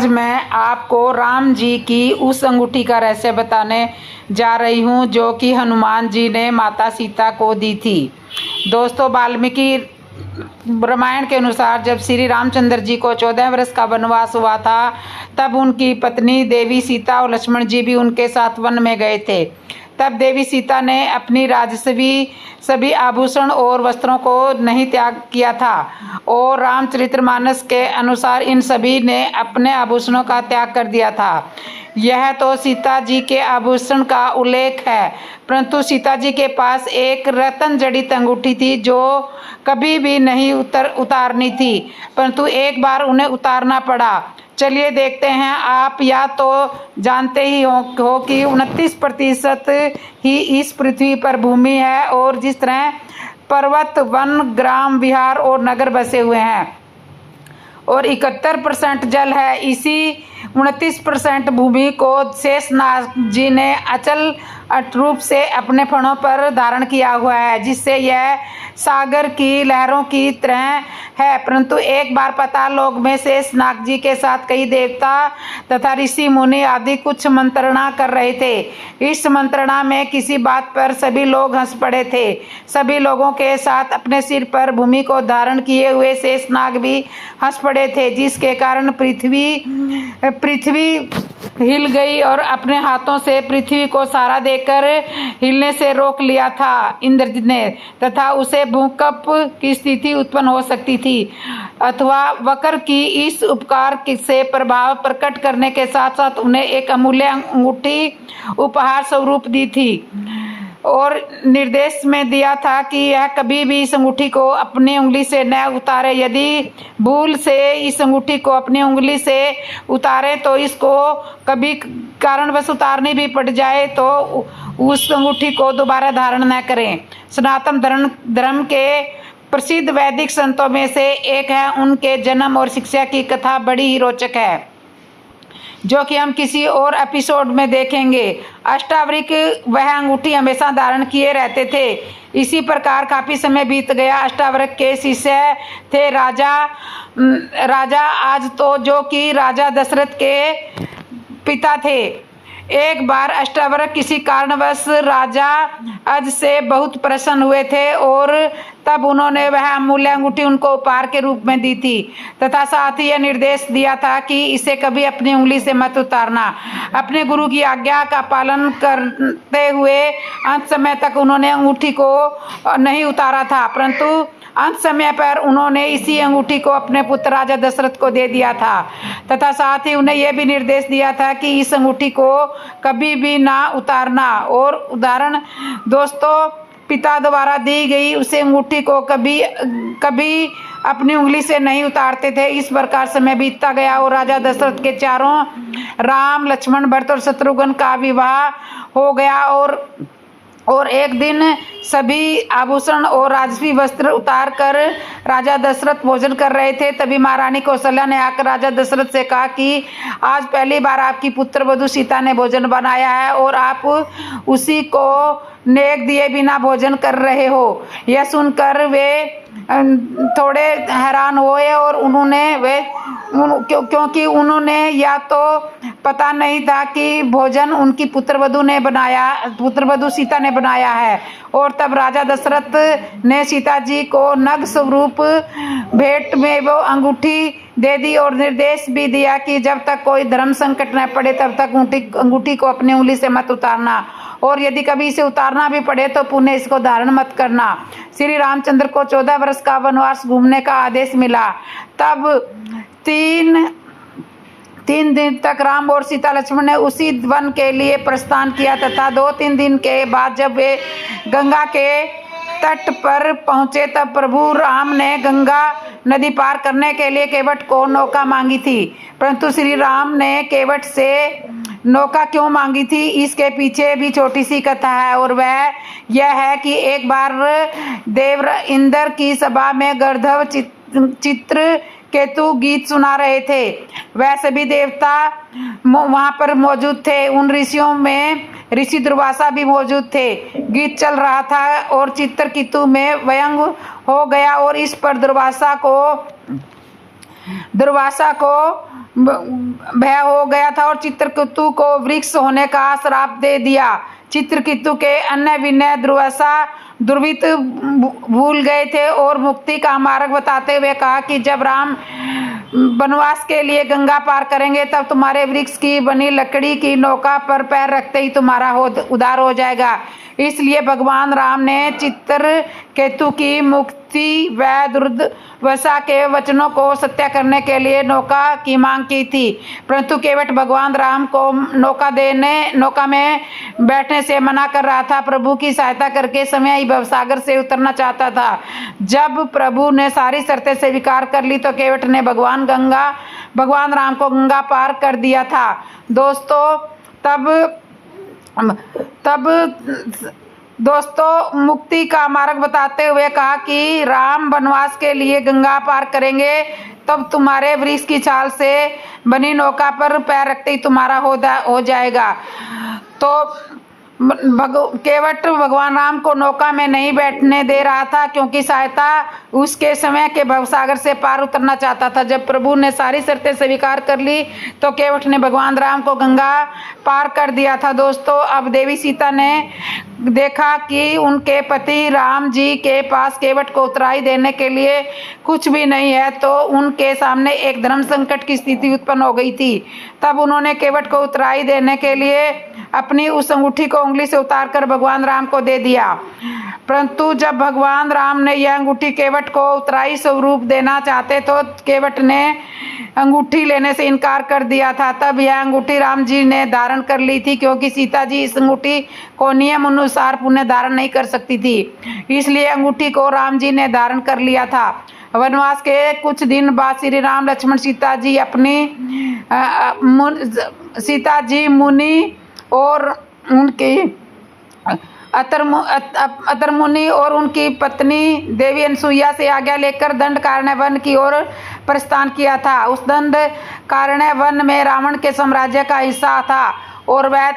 आज मैं आपको राम जी की उस अंगूठी का रहस्य बताने जा रही हूँ जो कि हनुमान जी ने माता सीता को दी थी। दोस्तों, वाल्मीकि रामायण के अनुसार जब श्री रामचंद्र जी को 14 वर्ष का वनवास हुआ था, तब उनकी पत्नी देवी सीता और लक्ष्मण जी भी उनके साथ वन में गए थे। तब देवी सीता ने अपनी राजस्वी सभी आभूषण और वस्त्रों को नहीं त्याग किया था और रामचरितमानस के अनुसार इन सभी ने अपने आभूषणों का त्याग कर दिया था। यह तो सीता जी के आभूषण का उल्लेख है, परंतु सीता जी के पास एक रत्न जड़ित अंगूठी थी जो कभी भी नहीं उतारनी थी, परंतु एक बार उन्हें उतारना पड़ा। चलिए देखते हैं। आप या तो जानते ही हो कि 29% ही इस पृथ्वी पर भूमि है और जिस तरह पर्वत, वन, ग्राम, विहार और नगर बसे हुए हैं और 71% जल है, इसी 29% भूमि को शेषनाग जी ने अचल रूप से अपने फणों पर धारण किया हुआ है, जिससे यह सागर की लहरों की तरह है। परंतु एक बार पाताल लोक में शेषनाग जी के साथ कई देवता तथा ऋषि मुनि आदि कुछ मंत्रणा कर रहे थे। इस मंत्रणा में किसी बात पर सभी लोग हंस पड़े थे। सभी लोगों के साथ अपने सिर पर भूमि को धारण किए हुए शेषनाग भी हंस पड़े थे, जिसके कारण पृथ्वी हिल गई और अपने हाथों से पृथ्वी को सहारा देकर हिलने से रोक लिया था इंद्र ने, तथा उसे भूकंप की स्थिति उत्पन्न हो सकती थी। अथवा वक्र की इस उपकार से प्रभाव प्रकट करने के साथ साथ उन्हें एक अमूल्य अंगूठी उपहार स्वरूप दी थी और निर्देश में दिया था कि यह कभी भी इस अंगूठी को अपनी उंगली से न उतारे। यदि भूल से इस अंगूठी को अपनी उंगली से उतारे तो इसको कभी कारणवश उतारनी भी पड़ जाए तो उस अंगूठी को दोबारा धारण न करें। सनातन धर्म के प्रसिद्ध वैदिक संतों में से एक है। उनके जन्म और शिक्षा की कथा बड़ी ही रोचक है, जो कि हम किसी और एपिसोड में देखेंगे। अष्टावक्र वह अंगूठी हमेशा धारण किए रहते थे। इसी प्रकार काफी समय बीत गया। अष्टावक्र के शिष्य थे राजा आज तो, जो कि राजा दशरथ के पिता थे। एक बार अष्टावक्र किसी कारणवश राजा अज से बहुत प्रसन्न हुए थे और तब उन्होंने वह अमूल्य अंगूठी उनको उपहार के रूप में दी थी, तथा साथ ही यह निर्देश दिया था कि इसे कभी अपनी उंगली से मत उतारना। अपने गुरु की आज्ञा का पालन करते हुए अंत समय तक उन्होंने अंगूठी को नहीं उतारा था, परंतु अंत समय पर उन्होंने इसी अंगूठी को अपने पुत्र राजा दशरथ को दे दिया था, तथा साथ ही उन्हें यह भी निर्देश दिया था कि इस अंगूठी को कभी भी ना उतारना। और उदाहरण दोस्तों, पिता द्वारा दी गई उसे अंगूठी को कभी अपनी उंगली से नहीं उतारते थे। इस प्रकार समय बीतता गया और राजा दशरथ के चारों राम, लक्ष्मण, भरत और शत्रुघ्न का विवाह हो गया और एक दिन सभी आभूषण और राजसी वस्त्र उतार कर राजा दशरथ भोजन कर रहे थे। तभी महारानी कौशल्या ने आकर राजा दशरथ से कहा कि आज पहली बार आपकी पुत्र वधू सीता ने भोजन बनाया है और आप उसी को नेक दिए बिना भोजन कर रहे हो। यह सुनकर वे थोड़े हैरान हुए और क्योंकि उन्होंने या तो पता नहीं था कि भोजन उनकी पुत्रवधू सीता ने बनाया है। और तब राजा दशरथ ने सीता जी को नग स्वरूप भेंट में वो अंगूठी दे दी और निर्देश भी दिया कि जब तक कोई धर्म संकट न पड़े तब तक अंगूठी को अपनी उंगली से मत उतारना, और यदि कभी इसे उतारना भी पड़े तो पुनः इसको धारण मत करना। श्री रामचंद्र को 14 वर्ष का वनवास घूमने का आदेश मिला। तब तीन दिन तक राम और सीता लक्ष्मण ने उसी वन के लिए प्रस्थान किया, तथा 2-3 दिन के बाद जब वे गंगा के तट पर पहुंचे तब प्रभु राम ने गंगा नदी पार करने के लिए केवट को नौका मांगी थी। परंतु श्री राम ने केवट से नौका क्यों मांगी थी, इसके पीछे भी छोटी सी कथा है, और वह यह है कि एक बार देव इंद्र की सभा में गर्दभ चित्र केतु गीत सुना रहे थे। वह सभी देवता वहां पर मौजूद थे। उन ऋषियों में ऋषि दुर्वासा भी मौजूद थे। गीत चल रहा था और चित्रकेतु में व्यंग हो गया और इस पर दुर्वासा को दुर्वासा को भय हो गया था और चित्रकेतु को वृक्ष होने का श्राप दे दिया। चित्रकेतु के अन्य विनय दुर्वासा दुर्वित भूल गए थे और मुक्ति का मार्ग बताते हुए कहा कि जब राम वनवास के लिए गंगा पार करेंगे तब तुम्हारे वृक्ष की बनी लकड़ी की नौका पर पैर रखते ही तुम्हारा उद्धार हो जाएगा। इसलिए भगवान राम ने चित्रकेतु की मुक्ति व दुर्वासा के वचनों को सत्य करने के लिए नौका की मांग की थी, परंतु केवट भगवान राम को नौका में बैठने से मना कर रहा था। प्रभु की सहायता करके समय ही भवसागर से उतरना चाहता था। जब प्रभु ने सारी शर्तें स्वीकार कर ली तो केवट ने भगवान राम को गंगा पार कर दिया था। दोस्तों मुक्ति का मार्ग बताते हुए कहा कि राम वनवास के लिए गंगा पार करेंगे तब तुम्हारे वृक्ष की छाल से बनी नौका पर पैर रखते ही तुम्हारा हो जाएगा। तो केवट भगवान राम को नौका में नहीं बैठने दे रहा था क्योंकि सहायता उसके समय के भवसागर से पार उतरना चाहता था। जब प्रभु ने सारी शर्तें स्वीकार कर ली तो केवट ने भगवान राम को गंगा पार कर दिया था। दोस्तों अब देवी सीता ने देखा कि उनके पति राम जी के पास केवट को उतराई देने के लिए कुछ भी नहीं है, तो उनके सामने एक धर्म संकट की स्थिति उत्पन्न हो गई थी। तब उन्होंने केवट को उतराई देने के लिए अपनी उस अंगूठी को उंगली से उतारकर भगवान राम को दे दिया, परंतु जब भगवान राम ने यह अंगूठी केवट को उतराई स्वरूप देना चाहते तो केवट ने अंगूठी लेने से इनकार कर दिया था। तब यह अंगूठी राम जी ने धारण कर ली थी क्योंकि सीता जी इस अंगूठी को नियम अनुसार पुण्य धारण नहीं कर सकती थी, इसलिए अंगूठी को राम जी ने धारण कर लिया था। वनवास के कुछ दिन बाद श्री राम लक्ष्मण सीता जी मुनि और उनकी अतर मुनि और उनकी पत्नी देवी अनसुईया से आज्ञा लेकर दंडकारण्य वन की ओर प्रस्थान किया था। उस दंडकारण्य वन में रावण के साम्राज्य का हिस्सा था और वह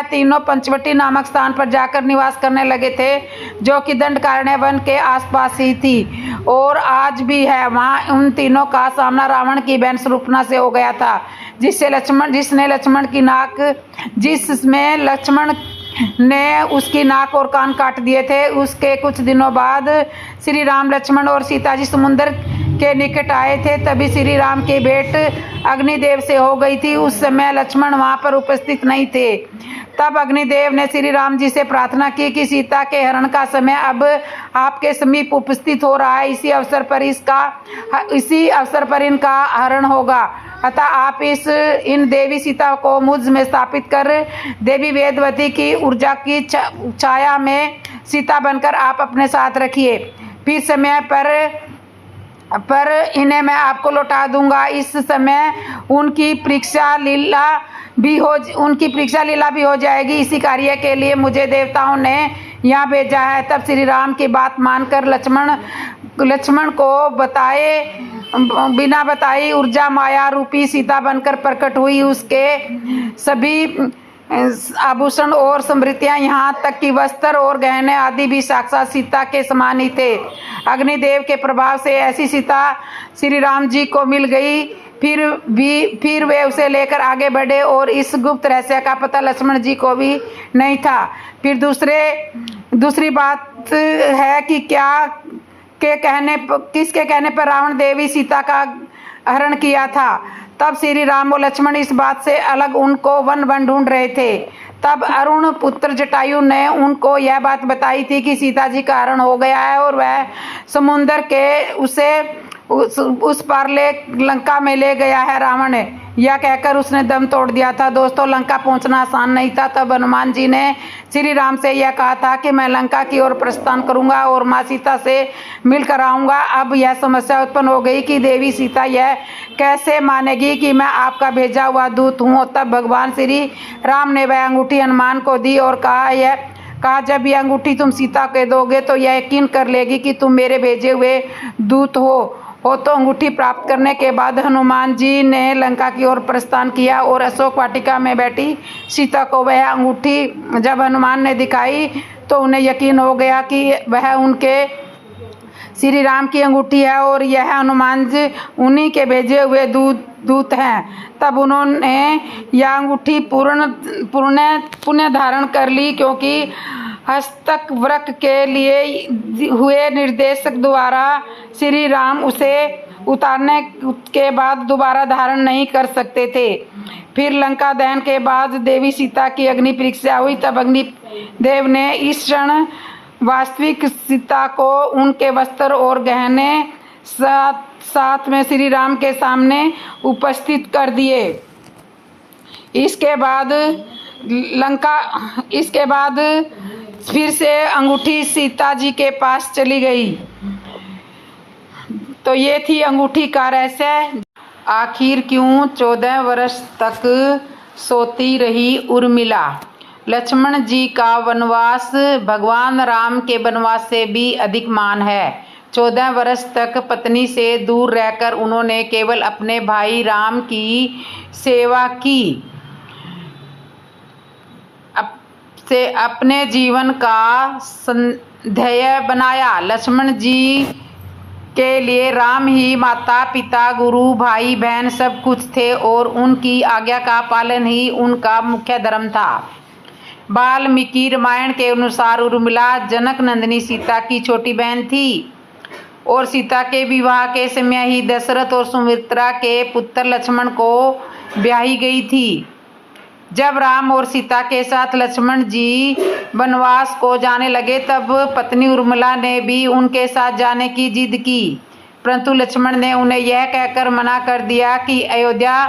तीनों पंचवटी नामक स्थान पर जाकर निवास करने लगे थे, जो कि दंडकारण्य वन के आसपास ही थी और आज भी है। वहाँ उन तीनों का सामना रावण की बहन शूर्पणखा से हो गया था, जिसमें लक्ष्मण ने उसकी नाक और कान काट दिए थे। उसके कुछ दिनों बाद श्री राम लक्ष्मण और सीता जी समुद्र के निकट आए थे, तभी श्री राम की भेंट अग्निदेव से हो गई थी। उस समय लक्ष्मण वहां पर उपस्थित नहीं थे। तब अग्निदेव ने श्री राम जी से प्रार्थना की कि सीता के हरण का समय अब आपके समीप उपस्थित हो रहा है, इसी अवसर पर इनका हरण होगा, अतः आप इन देवी सीता को मुझ में स्थापित कर देवी वेदवती की ऊर्जा की छाया में सीता बनकर आप अपने साथ रखिए। फिर समय पर इन्हें मैं आपको लौटा दूंगा। इस समय उनकी परीक्षा लीला भी हो जाएगी। इसी कार्य के लिए मुझे देवताओं ने यहाँ भेजा है। तब श्री राम की बात मानकर लक्ष्मण को बिना बताई ऊर्जा माया रूपी सीता बनकर प्रकट हुई। उसके सभी आभूषण और समृद्धियां, यहाँ तक कि वस्त्र और गहने आदि भी साक्षात सीता के समान ही थे। अग्निदेव के प्रभाव से ऐसी सीता श्री राम जी को मिल गई। फिर वे उसे लेकर आगे बढ़े और इस गुप्त रहस्य का पता लक्ष्मण जी को भी नहीं था। फिर दूसरी बात है कि किसके कहने पर रावण देवी सीता का हरण किया था। तब श्री राम और लक्ष्मण इस बात से अलग उनको वन ढूंढ रहे थे। तब अरुण पुत्र जटायु ने उनको यह बात बताई थी कि सीता जी का हरण हो गया है और वह समुद्र के उस पारले लंका में ले गया है। रावण ने यह कहकर उसने दम तोड़ दिया था। दोस्तों लंका पहुंचना आसान नहीं था। तब हनुमान जी ने श्री राम से यह कहा था कि मैं लंका की ओर प्रस्थान करूंगा और माँ सीता से मिलकर आऊंगा। अब यह समस्या उत्पन्न हो गई कि देवी सीता यह कैसे मानेगी कि मैं आपका भेजा हुआ दूत हूँ। तब भगवान श्री राम ने वह अंगूठी हनुमान को दी और कहा जब यह अंगूठी तुम सीता को दोगे तो यह यकीन कर लेगी कि तुम मेरे भेजे हुए दूत हो। तो अंगूठी प्राप्त करने के बाद हनुमान जी ने लंका की ओर प्रस्थान किया और अशोक वाटिका में बैठी सीता को वह अंगूठी जब हनुमान ने दिखाई तो उन्हें यकीन हो गया कि वह उनके श्री राम की अंगूठी है और यह हनुमान जी उन्हीं के भेजे हुए दूत हैं। तब उन्होंने यह अंगूठी पुण्य धारण कर ली, क्योंकि हस्तक व्रत के लिए हुए निर्देशक द्वारा श्री राम उसे उतारने के बाद दोबारा धारण नहीं कर सकते थे। फिर लंका दहन के बाद देवी सीता की अग्नि परीक्षा हुई। तब अग्निदेव ने इस क्षण वास्तविक सीता को उनके वस्त्र और गहने साथ में श्री राम के सामने उपस्थित कर दिए। इसके बाद फिर से अंगूठी सीता जी के पास चली गई। तो ये थी अंगूठी का रहस्य। आखिर क्यों 14 वर्ष तक सोती रही उर्मिला? लक्ष्मण जी का वनवास भगवान राम के वनवास से भी अधिक महान है। 14 वर्ष तक पत्नी से दूर रहकर उन्होंने केवल अपने भाई राम की सेवा की, से अपने जीवन का ध्येय बनाया। लक्ष्मण जी के लिए राम ही माता पिता गुरु भाई बहन सब कुछ थे और उनकी आज्ञा का पालन ही उनका मुख्य धर्म था। वाल्मीकि रामायण के अनुसार उर्मिला जनक नंदिनी सीता की छोटी बहन थी और सीता के विवाह के समय ही दशरथ और सुमित्रा के पुत्र लक्ष्मण को ब्याही गई थी। जब राम और सीता के साथ लक्ष्मण जी वनवास को जाने लगे तब पत्नी उर्मिला ने भी उनके साथ जाने की जिद की, परंतु लक्ष्मण ने उन्हें यह कहकर मना कर दिया कि अयोध्या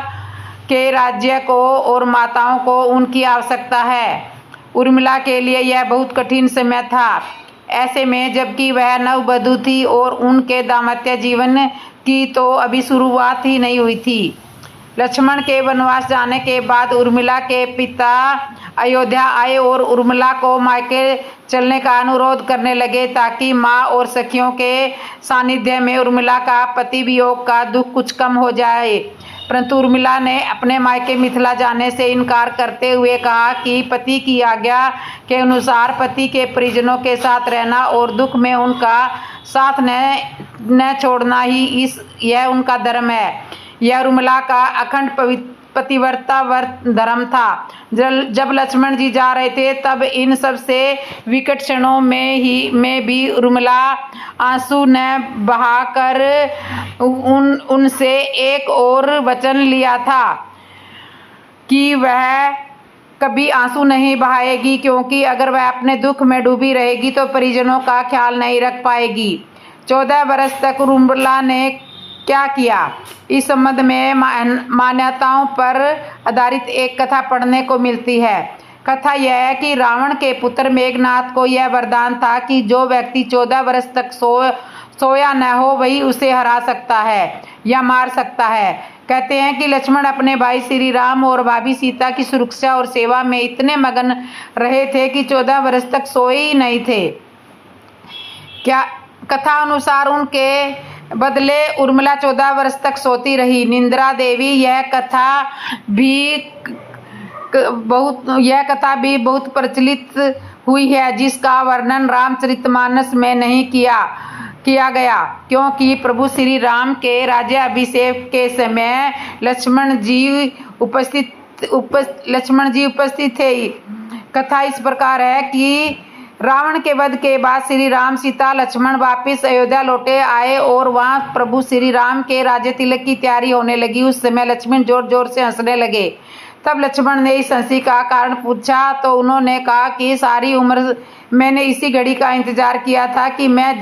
के राज्य को और माताओं को उनकी आवश्यकता है। उर्मिला के लिए यह बहुत कठिन समय था। ऐसे में जबकि वह नववधू थी और उनके दाम्पत्य जीवन की तो अभी शुरुआत ही नहीं हुई थी। लक्ष्मण के वनवास जाने के बाद उर्मिला के पिता अयोध्या आए और उर्मिला को मायके चलने का अनुरोध करने लगे ताकि माँ और सखियों के सानिध्य में उर्मिला का पति वियोग का दुख कुछ कम हो जाए। परंतु उर्मिला ने अपने मायके मिथिला जाने से इनकार करते हुए कहा कि पति की आज्ञा के अनुसार पति के परिजनों के साथ रहना और दुख में उनका साथ न छोड़ना ही यह उनका धर्म है। यह उर्मिला का अखंड पतिव्रता धर्म था। जब लक्ष्मण जी जा रहे थे तब इन सबसे विकट क्षणों में भी उर्मिला आंसू न बहाकर उनसे एक और वचन लिया था कि वह कभी आंसू नहीं बहाएगी, क्योंकि अगर वह अपने दुख में डूबी रहेगी तो परिजनों का ख्याल नहीं रख पाएगी। 14 वर्ष तक उर्मिला ने क्या किया? इस संबंध में मान्यताओं पर आधारित एक कथा पढ़ने को मिलती है। कथा यह है कि रावण के पुत्र मेघनाथ को यह वरदान था कि जो व्यक्ति 14 वर्ष तक सोया न हो वही उसे हरा सकता है या मार सकता है। कहते हैं कि लक्ष्मण अपने भाई श्री राम और भाभी सीता की सुरक्षा और सेवा में इतने मगन रहे थे कि 14 वर्ष तक सोए ही नहीं थे। कथा अनुसार उनके बदले उर्मिला 14 वर्ष तक सोती रही। निंद्रा देवी यह कथा भी बहुत प्रचलित हुई है, जिसका वर्णन रामचरितमानस में नहीं किया गया, क्योंकि प्रभु श्री राम के राज्याभिषेक के समय लक्ष्मण जी उपस्थित थे। कथा इस प्रकार है कि रावण के वध के बाद श्री राम सीता लक्ष्मण वापिस अयोध्या लौटे आए और वहां प्रभु श्री राम के राज्य तिलक की तैयारी होने लगी। उस समय लक्ष्मण जोर जोर से हंसने लगे। तब लक्ष्मण ने इस हंसी का कारण पूछा तो उन्होंने कहा कि सारी उम्र मैंने इसी घड़ी का इंतजार किया था कि मैं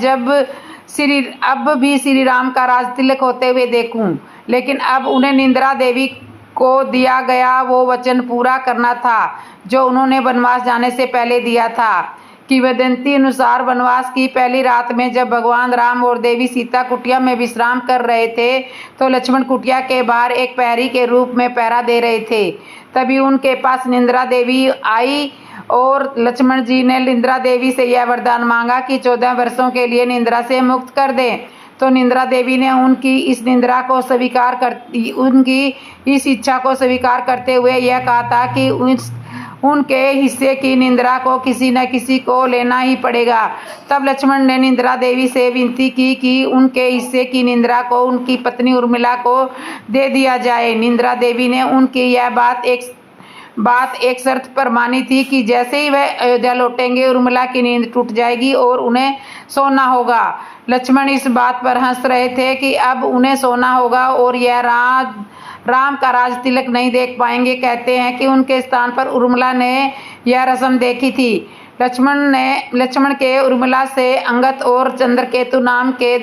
अब भी श्री राम का राज तिलक होते हुए देखूं, लेकिन अब उन्हें निंद्रा देवी को दिया गया वो वचन पूरा करना था जो उन्होंने वनवास जाने से पहले दिया था। किंवदंती अनुसार वनवास की पहली रात में जब भगवान राम और देवी सीता कुटिया में विश्राम कर रहे थे तो लक्ष्मण कुटिया के बाहर एक प्रहरी के रूप में पहरा दे रहे थे। तभी उनके पास निंद्रा देवी आई और लक्ष्मण जी ने निंद्रा देवी से यह वरदान मांगा कि 14 वर्षों के लिए निंद्रा से मुक्त कर दें। तो निंद्रा देवी ने उनकी इस इच्छा को स्वीकार करते हुए यह कहा था कि उनके हिस्से की निंद्रा को किसी न किसी को लेना ही पड़ेगा। तब लक्ष्मण ने निंद्रा देवी से विनती की कि उनके हिस्से की निंद्रा को उनकी पत्नी उर्मिला को दे दिया जाए। निंद्रा देवी ने उनकी यह बात एक शर्त पर मानी थी कि जैसे ही वह अयोध्या लौटेंगे उर्मिला की नींद टूट जाएगी और उन्हें सोना होगा। लक्ष्मण इस बात पर हंस रहे थे कि अब उन्हें सोना होगा और यह राम का राज तिलक नहीं देख पाएंगे। कहते हैं कि उनके स्थान पर उर्मिला ने यह रस्म देखी थी। लक्ष्मण के उर्मिला से अंगद और चंद्रकेतु नाम के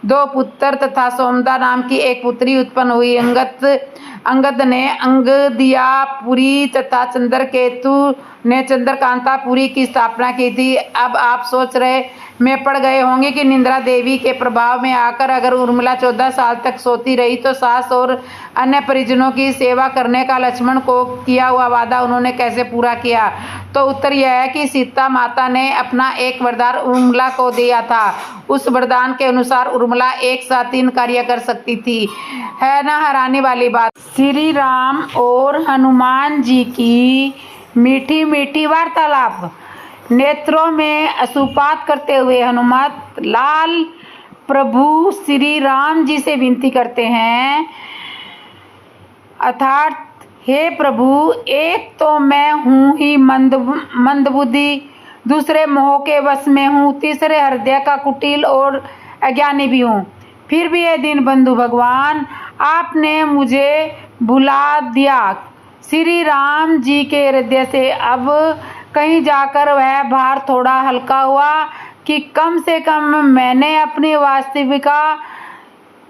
2 पुत्र तथा सोमदा नाम की एक पुत्री उत्पन्न हुई। अंगद ने अंगदियापुरी तथा चंद्रकेतु ने चंद्रकांतापुरी की स्थापना की थी। अब आप सोच रहे में पड़ गए होंगे कि निंद्रा देवी के प्रभाव में आकर अगर उर्मिला 14 साल तक सोती रही तो सास और अन्य परिजनों की सेवा करने का लक्ष्मण को किया हुआ वादा उन्होंने कैसे पूरा किया। तो उत्तर यह है कि सीता माता ने अपना एक वरदान उर्मिला को दिया था। उस वरदान के अनुसार उर्मिला एक साथ 3 कार्य कर सकती थी। है ना हैरानी वाली बात। श्री राम और हनुमान जी की मीठी मीठी वार्तालाप। नेत्रों में अश्रुपात करते हुए हनुमत लाल प्रभु श्री राम जी से विनती करते हैं, अर्थात हे प्रभु, एक तो मैं हूँ ही मंदबुद्धि, दूसरे मोह के वश में हूँ, तीसरे हृदय का कुटिल और अज्ञानी भी हूँ। फिर भी ये दिन बंधु भगवान आपने मुझे भुला दिया। श्री राम जी के हृदय से अब कहीं जाकर वह भार थोड़ा हल्का हुआ कि कम से कम मैंने अपनी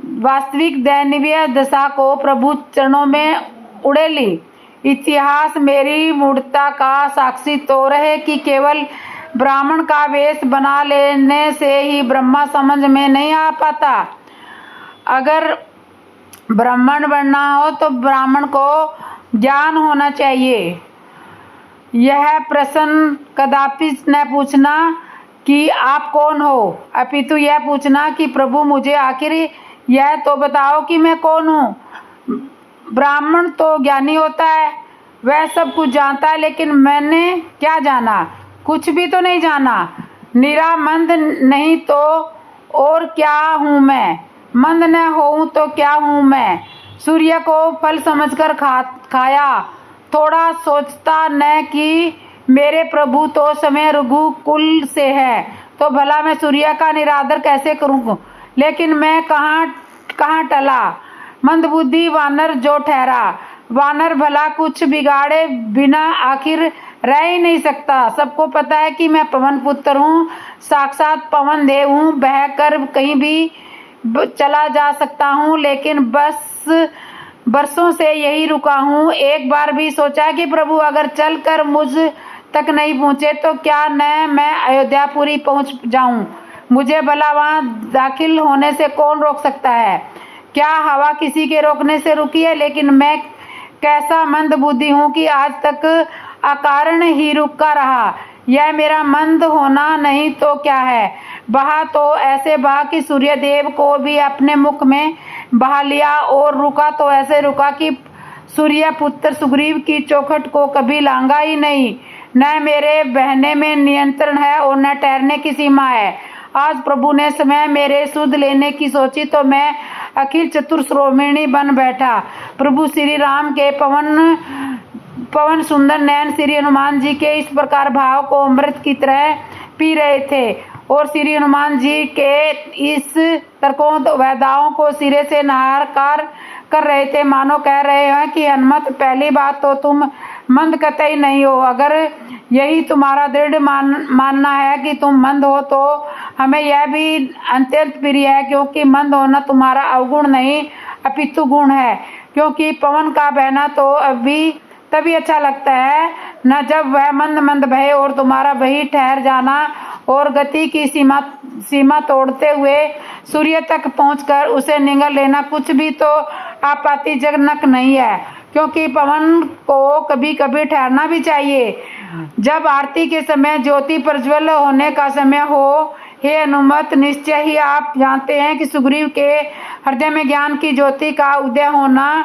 वास्तविक दैनवीय दशा को प्रभु चरणों में उड़ेली। इतिहास मेरी मूढ़ता का साक्षी तो रहे कि केवल ब्राह्मण का वेश बना लेने से ही ब्रह्मा समझ में नहीं आ पाता। अगर ब्राह्मण बनना हो तो ब्राह्मण को ज्ञान होना चाहिए। यह प्रश्न कदापि न पूछना कि आप कौन हो, अपितु यह पूछना कि प्रभु मुझे आखिर यह तो बताओ कि मैं कौन हूँ। ब्राह्मण तो ज्ञानी होता है, वह सब कुछ जानता है, लेकिन मैंने क्या जाना? कुछ भी तो नहीं जाना। निरा मंद नहीं तो और क्या हूँ मैं? मंद न होऊं तो क्या हूँ मैं? सूर्य को फल समझकर खाया, थोड़ा सोचता न कि मेरे प्रभु तो समय रघुकुल से है, तो भला मैं सूर्य का निरादर कैसे करूँ? लेकिन मैं कहाँ टला, मंदबुद्धि वानर जो ठहरा। वानर भला कुछ बिगाड़े बिना आखिर रह ही नहीं सकता। सबको पता है कि मैं पवन पुत्र हूँ, साक्षात पवन देव हूँ, बह कर कहीं भी चला जा सकता हूँ, लेकिन बस बरसों से यही रुका हूँ। एक बार भी सोचा कि प्रभु अगर चल कर मुझ तक नहीं पहुँचे तो क्या न मैं अयोध्यापुरी पहुँच जाऊँ? मुझे भला वहाँ दाखिल होने से कौन रोक सकता है? क्या हवा किसी के रोकने से रुकी है? लेकिन मैं कैसा मंद बुद्धि हूँ कि आज तक अकारण ही रुका रहा। यह मेरा मंद होना नहीं तो क्या है? बहा तो ऐसे बहा कि सूर्य देव को भी अपने मुख में बहा लिया, और रुका तो ऐसे रुका कि सूर्य पुत्र सुग्रीव की चौखट को कभी लांगा ही नहीं। न मेरे बहने में नियंत्रण है और न ठहरने की सीमा है। आज प्रभु ने समय मेरे सुध लेने की सोची तो मैं अखिल चतुर श्रोमणी बन बैठा। प्रभु श्री राम के पवन सुंदर नयन श्री हनुमान जी के इस प्रकार भाव को अमृत की तरह पी रहे थे, और श्री हनुमान जी के इस तर्कों वैदाओं को सिरे से नहारकार कर रहे थे। मानो कह रहे हैं कि हनुमत, पहली बात तो तुम मंद कतई नहीं हो। अगर यही तुम्हारा दृढ़ मानना है कि तुम मंद हो तो हमें यह भी अत्यंत प्रिय है, क्योंकि मंद होना तुम्हारा अवगुण नहीं अपितु गुण है। क्योंकि पवन का बहना तो अभी तभी अच्छा लगता है न जब वह मंद बहे, और तुम्हारा वही ठहर जाना और गति की सीमा तोड़ते हुए सूर्य तक पहुंचकर उसे निगल लेना कुछ भी तो आपत्तिजनक नहीं है, क्योंकि पवन को कभी कभी ठहरना भी चाहिए। जब आरती के समय ज्योति प्रज्वल होने का समय हो, हे हनुमत, निश्चय ही आप जानते हैं कि सुग्रीव के हृदय में ज्ञान की ज्योति का उदय होना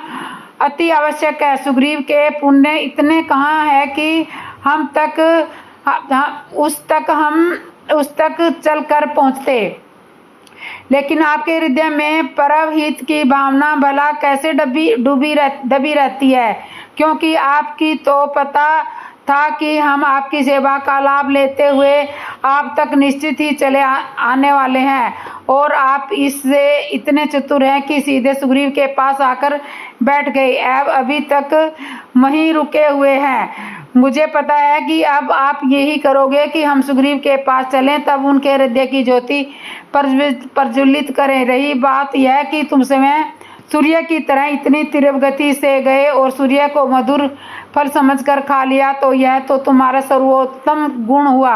अति आवश्यक है। सुग्रीव के पुण्य इतने कहाँ है कि उस तक चलकर पहुँचते। लेकिन आपके हृदय में परहित की भावना भला कैसे दबी रहती है, क्योंकि आपकी तो पता था कि हम आपकी सेवा का लाभ लेते हुए आप तक निश्चित ही चले आने वाले हैं, और आप इससे इतने चतुर हैं कि सीधे सुग्रीव के पास आकर बैठ गए। अभी तक वहीं रुके हुए हैं। मुझे पता है कि अब आप यही करोगे कि हम सुग्रीव के पास चलें, तब उनके हृदय की ज्योति प्रज्वलित करें। रही बात यह कि तुमसे मैं सूर्य की तरह इतनी तीव्र गति से गए और सूर्य को मधुर फल समझकर खा लिया, तो यह तो तुम्हारा सर्वोत्तम गुण हुआ,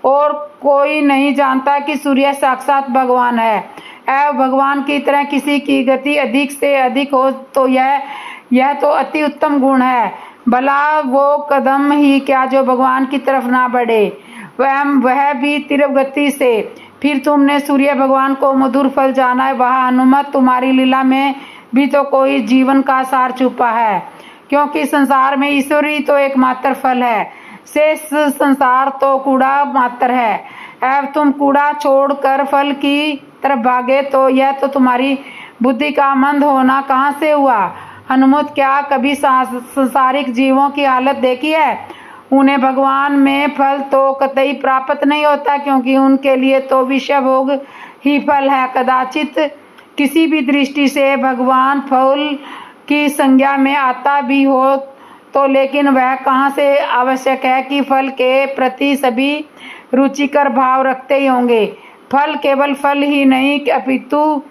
और कोई नहीं जानता कि सूर्य साक्षात भगवान है। भगवान की तरह किसी की गति अधिक से अधिक हो तो यह तो अति उत्तम गुण है। भला वो कदम ही क्या जो भगवान की तरफ ना बढ़े, वह भी तीव्र गति से। फिर तुमने सूर्य भगवान को मधुर फल जाना है। वह हनुमत तुम्हारी लीला में भी तो कोई जीवन का सार छुपा है, क्योंकि संसार में ईश्वर ही तो एकमात्र फल है, शेष संसार तो कूड़ा मात्र है। अब तुम कूड़ा छोड़कर फल की तरफ भागे, तो यह तो तुम्हारी बुद्धि का मंद होना कहाँ से हुआ। हनुमत, क्या कभी संसारिक जीवों की हालत देखी है? उन्हें भगवान में फल तो कतई प्राप्त नहीं होता, क्योंकि उनके लिए तो विषय भोग ही फल है। कदाचित किसी भी दृष्टि से भगवान फल की संज्ञा में आता भी हो तो, लेकिन वह कहाँ से आवश्यक है कि फल के प्रति सभी रुचिकर भाव रखते ही होंगे। फल केवल फल ही नहीं, अपितु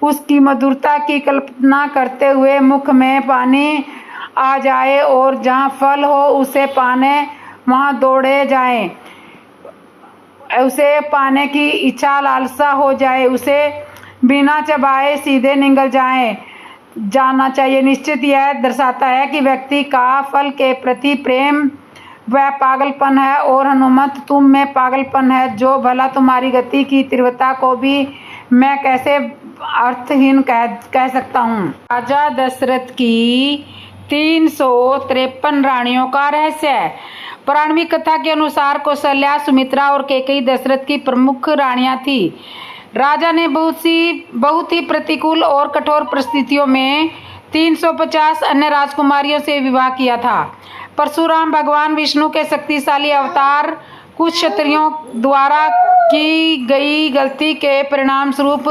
उसकी मधुरता की कल्पना करते हुए मुख में पानी आ जाए, और जहाँ फल हो उसे पाने वहाँ दौड़े जाएं, उसे पाने की इच्छा लालसा हो जाए, उसे बिना चबाए सीधे निगल जाना चाहिए। निश्चित यह दर्शाता है कि व्यक्ति का फल के प्रति प्रेम वह पागलपन है, और हनुमत तुम में पागलपन है, जो भला तुम्हारी गति की तीव्रता को भी मैं कैसे अर्थहीन कह सकता हूँ। राजा दशरथ की 353 रानियों का रहस्य। पौराणिक कथा के अनुसार कौशल्या, सुमित्रा और कैकेयी दशरथ की प्रमुख रानियां थी। राजा ने बहुत ही प्रतिकूल और कठोर परिस्थितियों में 350 अन्य राजकुमारियों से विवाह किया था। परशुराम भगवान विष्णु के शक्तिशाली अवतार कुछ क्षत्रियों द्वारा की गई गलती के परिणाम स्वरूप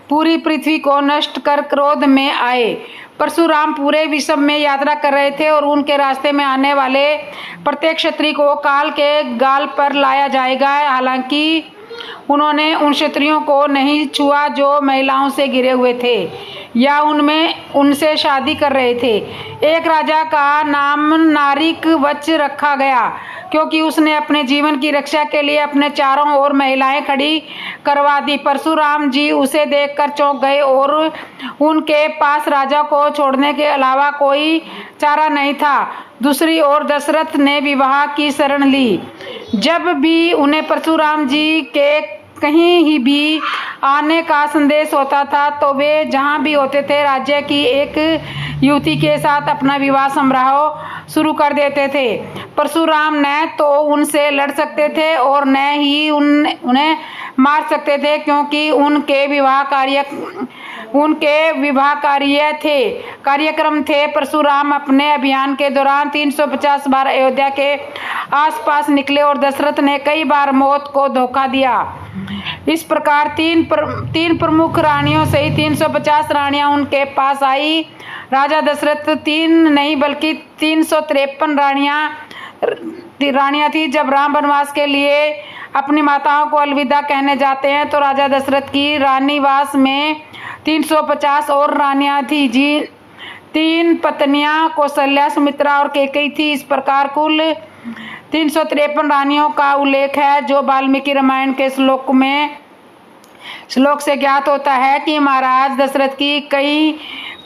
पूरी पृथ्वी को नष्ट कर क्रोध में आए। परशुराम पूरे विश्व में यात्रा कर रहे थे, और उनके रास्ते में आने वाले प्रत्येक क्षत्रिय को काल के गाल पर लाया जाएगा। हालांकि उन्होंने उन क्षत्रियों को नहीं छुआ जो महिलाओं से घिरे हुए थे या उनसे शादी कर रहे थे। एक राजा का नाम नारिक वच रखा गया, क्योंकि उसने अपने जीवन की रक्षा के लिए अपने चारों ओर महिलाएं खड़ी करवा दी। परशुराम जी उसे देखकर चौंक गए, और उनके पास राजा को छोड़ने के अलावा कोई चारा नहीं था। दूसरी ओर दशरथ ने विवाह की शरण ली। जब भी उन्हें परशुराम जी के कहीं ही भी आने का संदेश होता था, तो वे जहाँ भी होते थे राज्य की एक युवती के साथ अपना विवाह समारोह शुरू कर देते थे। परशुराम न तो उनसे लड़ सकते थे और न ही उन्हें मार सकते थे, क्योंकि उनके विवाह कार्यक्रम थे। परशुराम अपने अभियान के दौरान 350 बार अयोध्या के आसपास निकले, और दशरथ ने कई बार मौत को धोखा दिया। इस प्रकार तीन प्रमुख रानियों सहित 350 रानियां उनके पास आई। राजा दशरथ 3 नहीं बल्कि 353 रानियां थी। जब राम वनवास के लिए अपनी माताओं को अलविदा कहने जाते हैं, तो राजा दशरथ की रानीवास में 350 और रानियां थी। जी 3 पत्नियां कौशल्या, सुमित्रा और कैकेयी थी। इस प्रकार कुल 353 रानियों का उल्लेख है, जो वाल्मीकि रामायण के श्लोक से ज्ञात होता है कि महाराज दशरथ की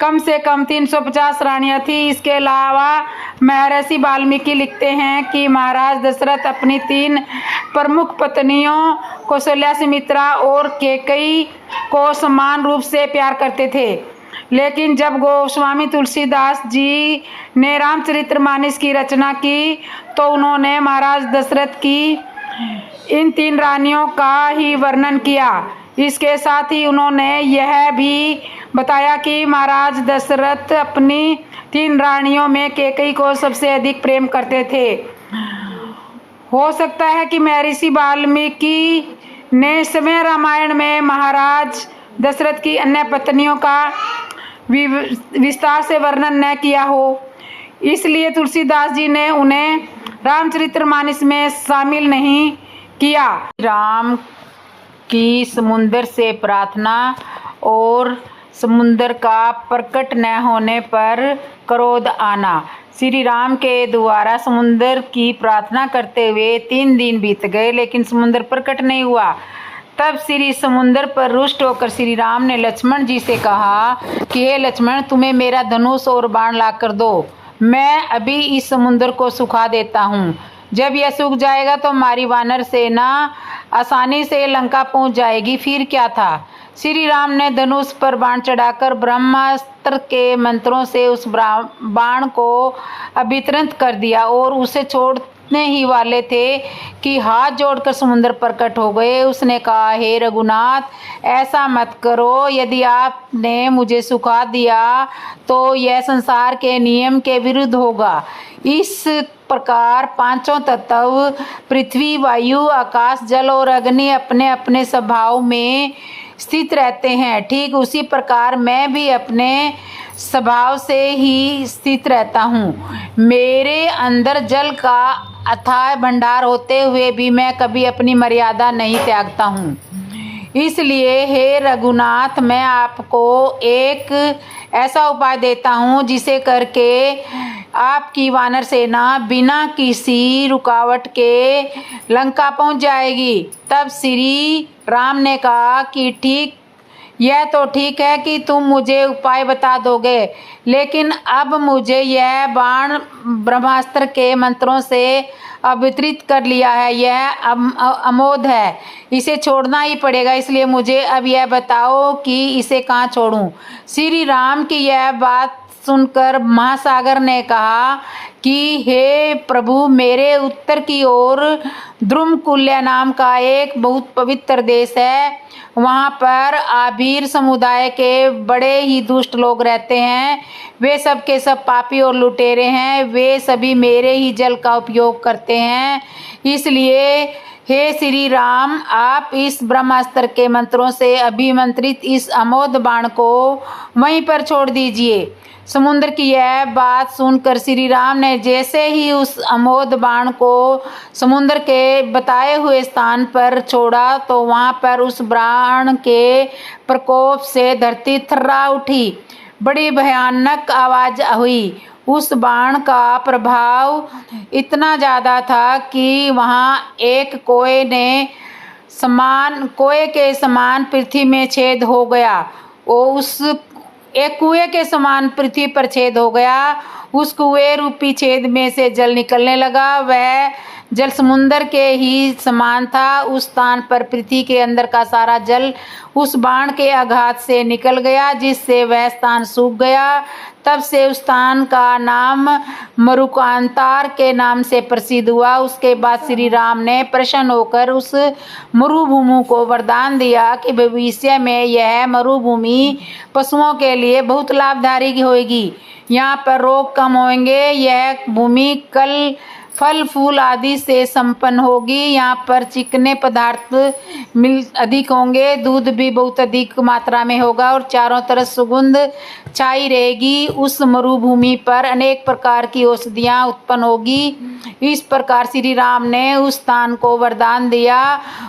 कम से कम 350 रानियां थी। इसके अलावा महर्षि वाल्मीकि लिखते हैं कि महाराज दशरथ अपनी 3 प्रमुख पत्नियों कौशल्या, सुमित्रा और कैकेयी को समान रूप से प्यार करते थे। लेकिन जब गोस्वामी तुलसीदास जी ने रामचरितमानस की रचना की तो उन्होंने महाराज दशरथ की इन 3 रानियों का ही वर्णन किया। इसके साथ ही उन्होंने यह भी बताया कि महाराज दशरथ अपनी 3 रानियों में कैकेयी को सबसे अधिक प्रेम करते थे। हो सकता है कि महर्षि वाल्मीकि ने समय रामायण में महाराज दशरथ की अन्य पत्नियों का विस्तार से वर्णन न किया हो, इसलिए तुलसीदास जी ने उन्हें रामचरितमानस में शामिल नहीं किया। राम की समुद्र से प्रार्थना और समुद्र का प्रकट न होने पर क्रोध आना। श्री राम के द्वारा समुद्र की प्रार्थना करते हुए 3 दिन बीत गए, लेकिन समुद्र प्रकट नहीं हुआ। तब श्री समुद्र पर रुष्ट होकर श्री राम ने लक्ष्मण जी से कहा कि हे लक्ष्मण, तुम्हें मेरा धनुष और बाण ला कर दो, मैं अभी इस समुद्र को सुखा देता हूँ। जब यह सूख जाएगा तो हमारी वानर सेना आसानी से लंका पहुँच जाएगी। फिर क्या था, श्री राम ने धनुष पर बाण चढ़ाकर ब्रह्मास्त्र के मंत्रों से उस बाण को अभितृंत कर दिया और उसे छोड़ने ही वाले थे कि हाथ जोड़कर समुद्र प्रकट हो गए। उसने कहा, हे रघुनाथ, ऐसा मत करो। यदि आपने मुझे सुखा दिया तो यह संसार के नियम के विरुद्ध होगा। इस प्रकार 5 तत्व पृथ्वी, वायु, आकाश, जल और अग्नि अपने अपने स्वभाव में स्थित रहते हैं। ठीक उसी प्रकार मैं भी अपने स्वभाव से ही स्थित रहता हूँ। मेरे अंदर जल का अथाह भंडार होते हुए भी मैं कभी अपनी मर्यादा नहीं त्यागता हूँ। इसलिए हे रघुनाथ, मैं आपको एक ऐसा उपाय देता हूँ जिसे करके आपकी वानर सेना बिना किसी रुकावट के लंका पहुँच जाएगी। तब श्री राम ने कहा कि ठीक, यह तो ठीक है कि तुम मुझे उपाय बता दोगे, लेकिन अब मुझे यह बाण ब्रह्मास्त्र के मंत्रों से अभितृत कर लिया है, यह अमोघ है, इसे छोड़ना ही पड़ेगा। इसलिए मुझे अब यह बताओ कि इसे कहाँ छोड़ूं। श्री राम की यह बात सुनकर महासागर ने कहा कि हे प्रभु, मेरे उत्तर की ओर द्रुमकुल्य नाम का एक बहुत पवित्र देश है। वहाँ पर आभीर समुदाय के बड़े ही दुष्ट लोग रहते हैं। वे सब के सब पापी और लुटेरे हैं। वे सभी मेरे ही जल का उपयोग करते हैं। इसलिए हे श्री राम, आप इस ब्रह्मास्त्र के मंत्रों से अभिमंत्रित इस अमोघ बाण को वहीं पर छोड़ दीजिए। समुद्र की यह बात सुनकर श्री राम ने जैसे ही उस अमोघ बाण को समुद्र के बताए हुए स्थान पर छोड़ा तो वहाँ पर उस बाण के प्रकोप से धरती थर्रा उठी। बड़ी भयानक आवाज़ हुई। उस बाण का प्रभाव इतना ज़्यादा था कि वहाँ एक कोए के समान पृथ्वी में छेद हो गया। एक कुएं के समान पृथ्वी पर छेद हो गया। उस कुएं रूपी छेद में से जल निकलने लगा। वह जल समुद्र के ही समान था। उस स्थान पर पृथ्वी के अंदर का सारा जल उस बाण के आघात से निकल गया, जिससे वह स्थान सूख गया। तब से उस स्थान का नाम मरुकांतार के नाम से प्रसिद्ध हुआ। उसके बाद श्री राम ने प्रसन्न होकर उस मरुभूमि को वरदान दिया कि भविष्य में यह मरुभूमि पशुओं के लिए बहुत लाभदायक होगी। यहाँ पर रोग कम होंगे। यह भूमि फल फूल आदि से संपन्न होगी। यहाँ पर चिकने पदार्थ अधिक होंगे। दूध भी बहुत अधिक मात्रा में होगा और चारों तरफ सुगंध छाई रहेगी। उस मरुभूमि पर अनेक प्रकार की औषधियाँ उत्पन्न होगी। इस प्रकार श्री राम ने उस स्थान को वरदान दिया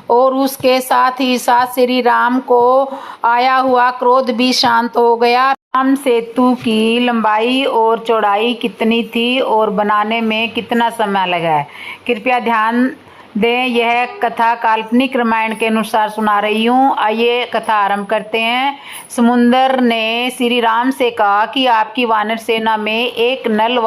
और उसके साथ ही साथ श्री राम को आया हुआ क्रोध भी शांत हो गया। राम सेतु की लंबाई और चौड़ाई कितनी थी और बनाने में कितना समय लगा है? कृपया ध्यान दें। यह कथा काल्पनिक रामायण के अनुसार सुना रही हूँ। आइए कथा आरंभ करते हैं। समुंदर ने श्री राम से कहा कि आपकी वानर सेना में एक नल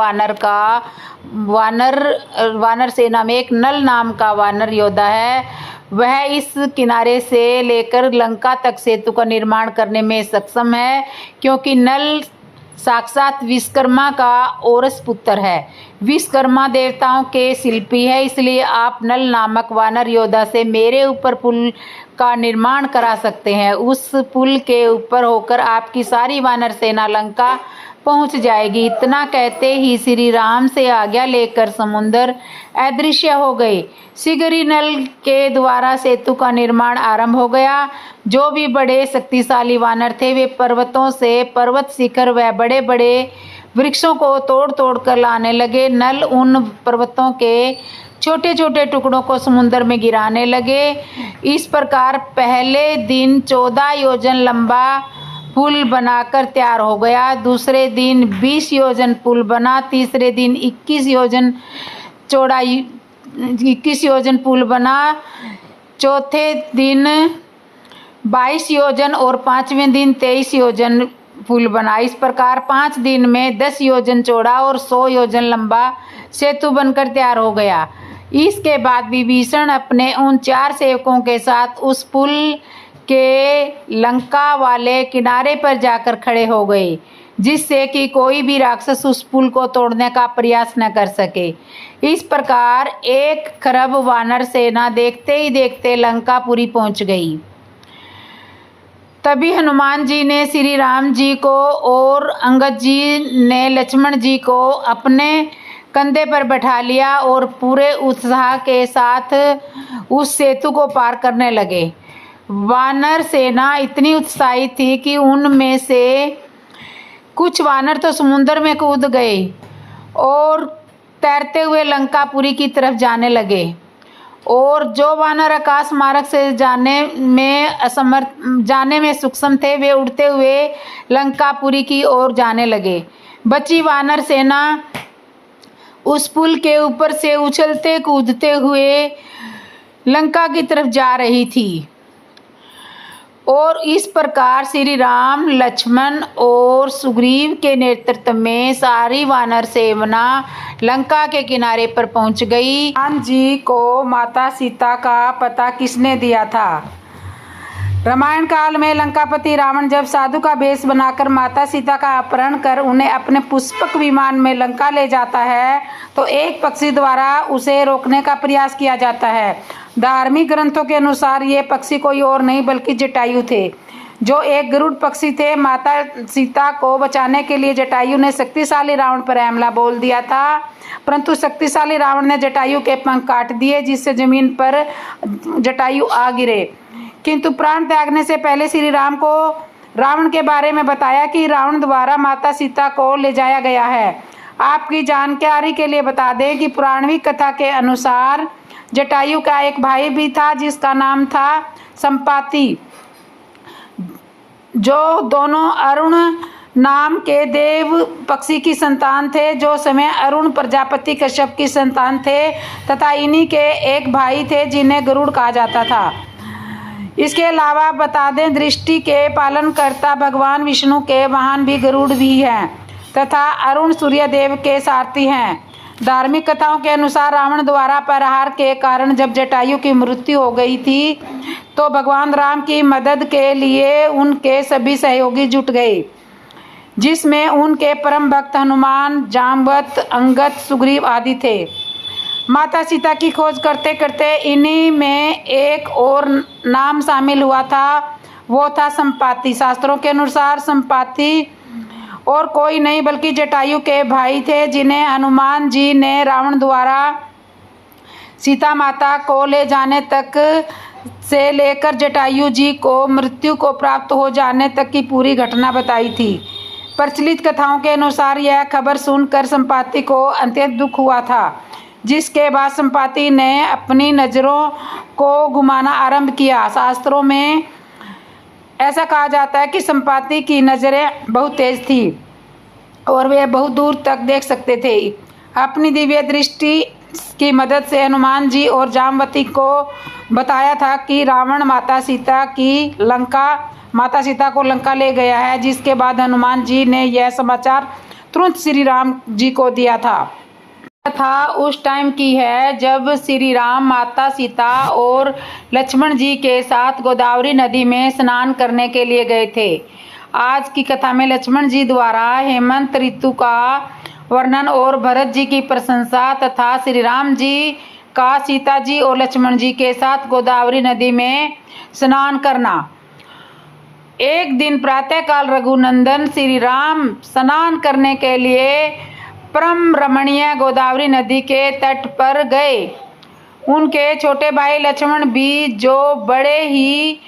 नाम का वानर योद्धा है। वह इस किनारे से लेकर लंका तक सेतु का निर्माण करने में सक्षम है, क्योंकि नल साक्षात विश्वकर्मा का औरस पुत्र है। विश्वकर्मा देवताओं के शिल्पी है, इसलिए आप नल नामक वानर योद्धा से मेरे ऊपर पुल का निर्माण करा सकते हैं। उस पुल के ऊपर होकर आपकी सारी वानर सेना लंका पहुंच जाएगी। इतना कहते ही श्री राम से आज्ञा लेकर समुंदर अदृश्य हो गए। शीघ्र ही नल के द्वारा सेतु का निर्माण आरंभ हो गया। जो भी बड़े शक्तिशाली वानर थे वे पर्वतों से पर्वत शिखर व बड़े बड़े वृक्षों को तोड़ तोड़ कर लाने लगे। नल उन पर्वतों के छोटे छोटे टुकड़ों को समुद्र में गिराने लगे। इस प्रकार पहले दिन 14 योजन लंबा पुल बनाकर तैयार हो गया। दूसरे दिन 20 योजन पुल बना। तीसरे दिन 21 योजन पुल बना। चौथे दिन 22 योजन और 5वें दिन 23 योजन पुल बना। इस प्रकार 5 दिन में 10 योजन चौड़ा और 100 योजन लंबा सेतु बनकर तैयार हो गया। इसके बाद विभीषण अपने उन 4 सेवकों के साथ उस पुल के लंका वाले किनारे पर जाकर खड़े हो गए, जिससे कि कोई भी राक्षस उस पुल को तोड़ने का प्रयास न कर सके। इस प्रकार 1 खरब वानर सेना देखते ही देखते लंकापुरी पहुंच गई। तभी हनुमान जी ने श्री राम जी को और अंगद जी ने लक्ष्मण जी को अपने कंधे पर बैठा लिया और पूरे उत्साह के साथ उस सेतु को पार करने लगे। वानर सेना इतनी उत्साहित थी कि उनमें से कुछ वानर तो समुद्र में कूद गए और तैरते हुए लंकापुरी की तरफ जाने लगे, और जो वानर आकाश मार्ग से जाने में सक्षम थे वे उड़ते हुए लंकापुरी की ओर जाने लगे। बची वानर सेना उस पुल के ऊपर से उछलते कूदते हुए लंका की तरफ जा रही थी। और इस प्रकार श्री राम, लक्ष्मण और सुग्रीव के नेतृत्व में सारी वानर सेना लंका के किनारे पर पहुंच गई। हनुमान जी को माता सीता का पता किसने दिया था? रामायण काल में लंकापति रावण जब साधु का वेश बनाकर माता सीता का अपहरण कर उन्हें अपने पुष्पक विमान में लंका ले जाता है, तो एक पक्षी द्वारा उसे रोकने का प्रयास किया जाता है। धार्मिक ग्रंथों के अनुसार ये पक्षी कोई और नहीं बल्कि जटायु थे, जो एक गरुड़ पक्षी थे। माता सीता को बचाने के लिए जटायु ने शक्तिशाली रावण पर हमला बोल दिया था, परंतु शक्तिशाली रावण ने जटायु के पंख काट दिए, जिससे जमीन पर जटायु आ गिरे। किंतु प्राण त्यागने से पहले श्री राम को रावण के बारे में बताया कि रावण द्वारा माता सीता को ले जाया गया है। आपकी जानकारी के लिए बता दें कि पुराणिक कथा के अनुसार जटायु का एक भाई भी था जिसका नाम था संपाति, जो दोनों अरुण नाम के देव पक्षी की संतान थे, जो समय अरुण प्रजापति कश्यप की संतान थे, तथा इन्हीं के एक भाई थे जिन्हें गरुड़ कहा जाता था। इसके अलावा बता दें, दृष्टि के पालनकर्ता भगवान विष्णु के वाहन भी गरुड़ भी हैं, तथा अरुण सूर्यदेव के सारथी हैं। धार्मिक कथाओं के अनुसार रावण द्वारा प्रहार के कारण जब जटायु की मृत्यु हो गई थी, तो भगवान राम की मदद के लिए उनके सभी सहयोगी जुट गए, जिसमें उनके परम भक्त हनुमान, जाम्बवत, अंगद, सुग्रीव आदि थे। माता सीता की खोज करते करते इन्हीं में एक और नाम शामिल हुआ था, वो था संपाति। शास्त्रों के अनुसार संपाति और कोई नहीं बल्कि जटायु के भाई थे, जिन्हें हनुमान जी ने रावण द्वारा सीता माता को ले जाने तक से लेकर जटायु जी को मृत्यु को प्राप्त हो जाने तक की पूरी घटना बताई थी। प्रचलित कथाओं के अनुसार यह खबर सुनकर संपाति को अत्यंत दुख हुआ था, जिसके बाद संपाति ने अपनी नज़रों को घुमाना आरंभ किया। शास्त्रों में ऐसा कहा जाता है कि संपाति की नज़रें बहुत तेज थी और वे बहुत दूर तक देख सकते थे। अपनी दिव्य दृष्टि की मदद से हनुमान जी और जामवती को बताया था कि रावण माता सीता को लंका ले गया है, जिसके बाद हनुमान जी ने यह समाचार तुरंत श्री राम जी को दिया था उस टाइम की है जब श्री राम माता सीता और लक्ष्मण जी के साथ गोदावरी नदी में स्नान करने के लिए गए थे। आज की कथा में लक्ष्मण जी द्वारा हेमंत ऋतु का वर्णन और भरत जी की प्रशंसा तथा श्री राम जी का सीता जी और लक्ष्मण जी के साथ गोदावरी नदी में स्नान करना। एक दिन प्रातःकाल रघुनंदन श्री राम स्नान करने के लिए परम रमणीय गोदावरी नदी के तट पर गए। उनके छोटे भाई लक्ष्मण भी, जो बड़े ही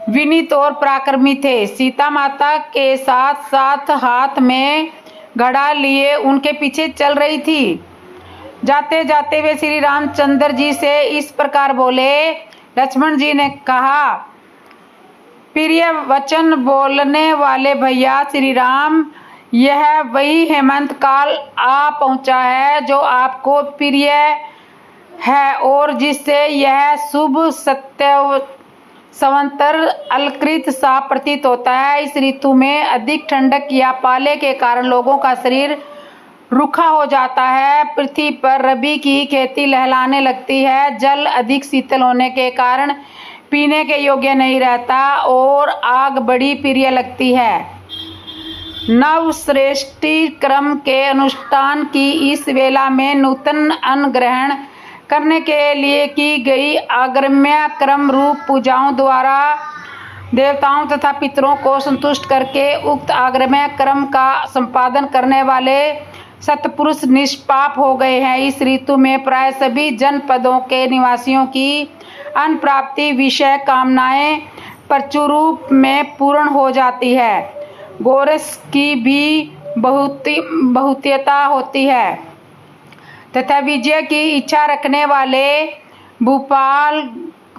विनीत और पराक्रमी थे, सीता माता के साथ साथ हाथ में घड़ा लिए उनके पीछे चल रही थी। जाते जाते वे श्री रामचंद्र जी से इस प्रकार बोले। लक्ष्मण जी ने कहा, प्रिय वचन बोलने वाले भैया श्री राम, यह वही हेमंत काल आ पहुंचा है जो आपको प्रिय है और जिससे यह शुभ सत्य संवत्सर अलकृत सा प्रतीत होता है। इस ऋतु में अधिक ठंडक या पाले के कारण लोगों का शरीर रूखा हो जाता है। पृथ्वी पर रबी की खेती लहलाने लगती है। जल अधिक शीतल होने के कारण पीने के योग्य नहीं रहता और आग बड़ी प्रिय लगती है। नवश्रेष्ठी क्रम के अनुष्ठान की इस वेला में नूतन अन्न ग्रहण करने के लिए की गई आगम्य क्रम रूप पूजाओं द्वारा देवताओं तथा पितरों को संतुष्ट करके उक्त आगम्य क्रम का संपादन करने वाले सत्पुरुष निष्पाप हो गए हैं। इस ऋतु में प्राय सभी जनपदों के निवासियों की अन्न प्राप्ति विषय कामनाएं प्रचुर रूप में पूर्ण हो जाती है। गोरस की भी बहुत्यता होती है तथा विजय की इच्छा रखने वाले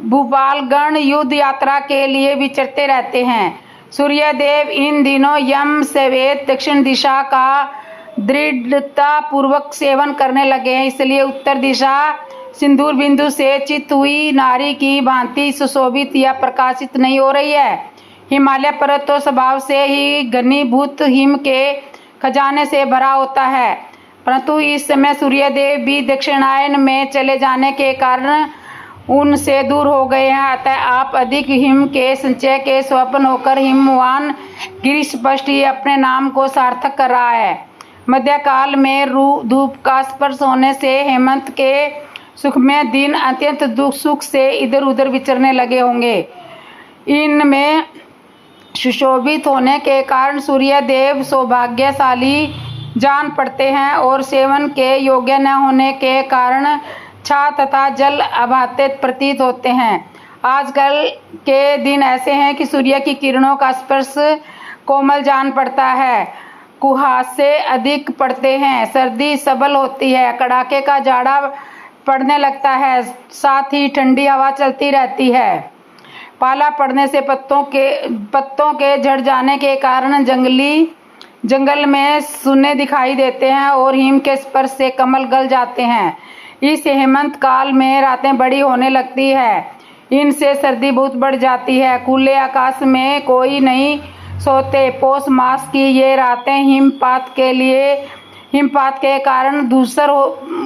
भूपालगण युद्ध यात्रा के लिए विचरते रहते हैं। सूर्यदेव इन दिनों यम सवेत दक्षिण दिशा का दृढ़ता पूर्वक सेवन करने लगे हैं, इसलिए उत्तर दिशा सिंदूर बिंदु से चित हुई नारी की भांति सुशोभित या प्रकाशित नहीं हो रही है। हिमालय पर्वत तो स्वभाव से ही घनीभूत हिम के खजाने से भरा होता है, परंतु इस समय सूर्यदेव भी दक्षिणायन में चले जाने के कारण उनसे दूर हो गए हैं। अतः आप अधिक हिम के संचय के स्वप्न होकर हिमवान गिरि स्पष्ट ही अपने नाम को सार्थक कर रहा है। मध्यकाल में धूप का स्पर्श होने से हेमंत के सुखमय दिन अत्यंत दुख सुख से इधर उधर विचरने लगे होंगे। इनमें सुशोभित होने के कारण सूर्यदेव सौभाग्यशाली जान पड़ते हैं और सेवन के योग्य न होने के कारण छा तथा जल अभातित प्रतीत होते हैं। आजकल के दिन ऐसे हैं कि सूर्य की किरणों का स्पर्श कोमल जान पड़ता है, कुहासे अधिक पड़ते हैं, सर्दी सबल होती है, कड़ाके का जाड़ा पड़ने लगता है, साथ ही ठंडी हवा चलती रहती है। पाला पड़ने से पत्तों के झड़ जाने के कारण जंगल में सुने दिखाई देते हैं और हिम के स्पर्श से कमल गल जाते हैं। इस हेमंत काल में रातें बड़ी होने लगती है, इनसे सर्दी बहुत बढ़ जाती है। खुले आकाश में कोई नहीं सोते। पौष मास की ये रातें हिमपात के कारण धूसर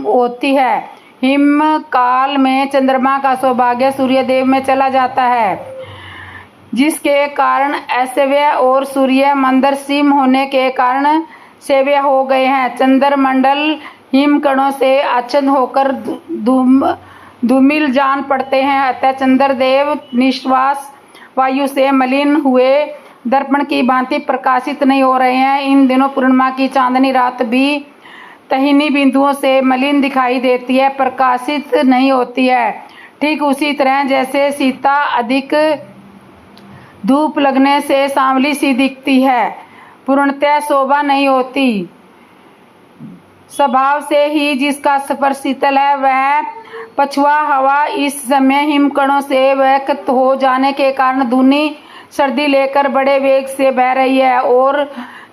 होती है। हिम काल में चंद्रमा का सौभाग्य सूर्यदेव में चला जाता है, जिसके कारण ऐश्वर्य और सूर्य मंदरसीम होने के कारण सेव्य हो गए हैं। चंद्रमंडल हिमकणों से आच्छादित होकर धूमिल जान पड़ते हैं। अतः चंद्रदेव निश्वास वायु से मलिन हुए दर्पण की भांति प्रकाशित नहीं हो रहे हैं। इन दिनों पूर्णिमा की चांदनी रात भी तहिनी बिंदुओं से मलिन दिखाई देती है, प्रकाशित नहीं होती है। ठीक उसी तरह जैसे सीता अधिक धूप लगने से सांवली सी दिखती है, पूर्णतः शोभा नहीं होती। स्वभाव से ही जिसका स्पर्श शीतल है, वह पछुआ हवा इस समय हिमकणों से व्यक्त हो जाने के कारण दूनी सर्दी लेकर बड़े वेग से बह रही है और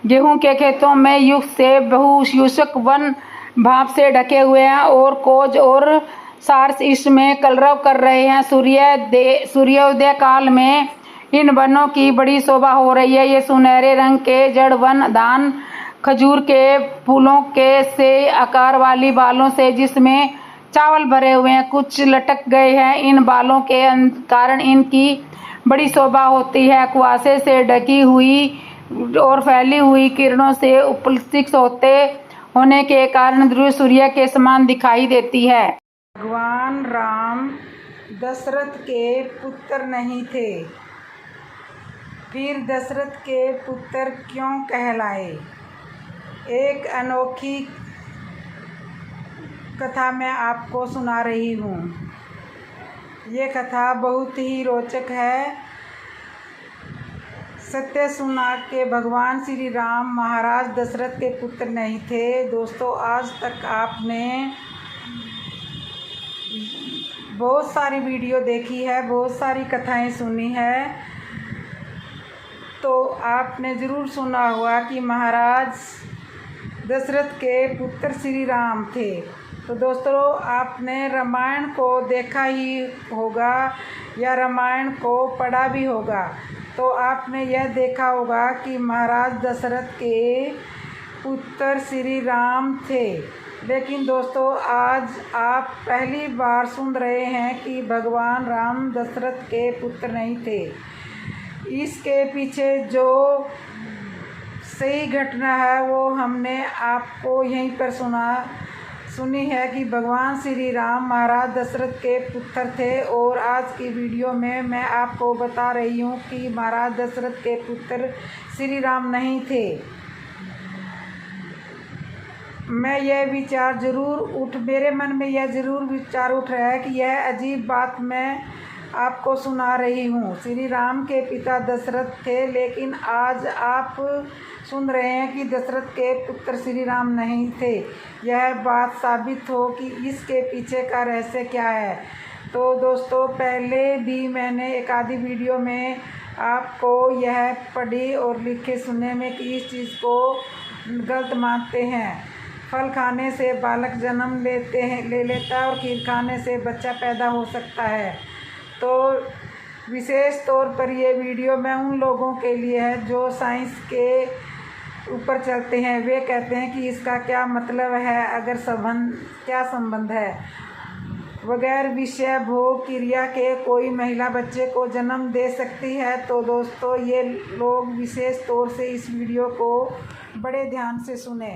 गेहूं के खेतों में युक्त से बहुयूषक वन भाप से ढके हुए हैं और कोज और सार्स इसमें कलरव कर रहे हैं। सूर्योदय काल में इन वनों की बड़ी शोभा हो रही है। ये सुनहरे रंग के जड़ वन दान खजूर के फूलों के से आकार वाली बालों से जिसमें चावल भरे हुए हैं, कुछ लटक गए हैं। इन बालों के कारण इनकी बड़ी शोभा होती है। कुआसे से ढकी हुई और फैली हुई किरणों से उपलक्षित होने के कारण ध्रुव सूर्य के समान दिखाई देती है। भगवान राम दशरथ के पुत्र नहीं थे, फिर दशरथ के पुत्र क्यों कहलाए? एक अनोखी कथा मैं आपको सुना रही हूँ। ये कथा बहुत ही रोचक है। सत्य सुना के भगवान श्री राम महाराज दशरथ के पुत्र नहीं थे। दोस्तों, आज तक आपने बहुत सारी वीडियो देखी है, बहुत सारी कथाएं सुनी है, तो आपने ज़रूर सुना होगा कि महाराज दशरथ के पुत्र श्री राम थे। तो दोस्तों, आपने रामायण को देखा ही होगा या रामायण को पढ़ा भी होगा, तो आपने यह देखा होगा कि महाराज दशरथ के पुत्र श्री राम थे। लेकिन दोस्तों, आज आप पहली बार सुन रहे हैं कि भगवान राम दशरथ के पुत्र नहीं थे। इसके पीछे जो सही घटना है वो हमने आपको यहीं पर सुनी है कि भगवान श्री राम महाराज दशरथ के पुत्र थे। और आज की वीडियो में मैं आपको बता रही हूँ कि महाराज दशरथ के पुत्र श्री राम नहीं थे। मेरे मन में यह ज़रूर विचार उठ रहा है कि यह अजीब बात मैं आपको सुना रही हूँ। श्री राम के पिता दशरथ थे, लेकिन आज आप सुन रहे हैं कि दशरथ के पुत्र श्री राम नहीं थे। यह बात साबित हो कि इसके पीछे का रहस्य क्या है। तो दोस्तों, पहले भी मैंने एक आधी वीडियो में आपको यह पढ़ी और लिखे सुनने में कि इस चीज़ को गलत मानते हैं। फल खाने से बालक जन्म ले लेता है और खीर खाने से बच्चा पैदा हो सकता है। तो विशेष तौर पर ये वीडियो मैं उन लोगों के लिए है जो साइंस के ऊपर चलते हैं। वे कहते हैं कि इसका क्या मतलब है, अगर क्या संबंध है। बगैर विषय भोग क्रिया के कोई महिला बच्चे को जन्म दे सकती है। तो दोस्तों, ये लोग विशेष तौर से इस वीडियो को बड़े ध्यान से सुने।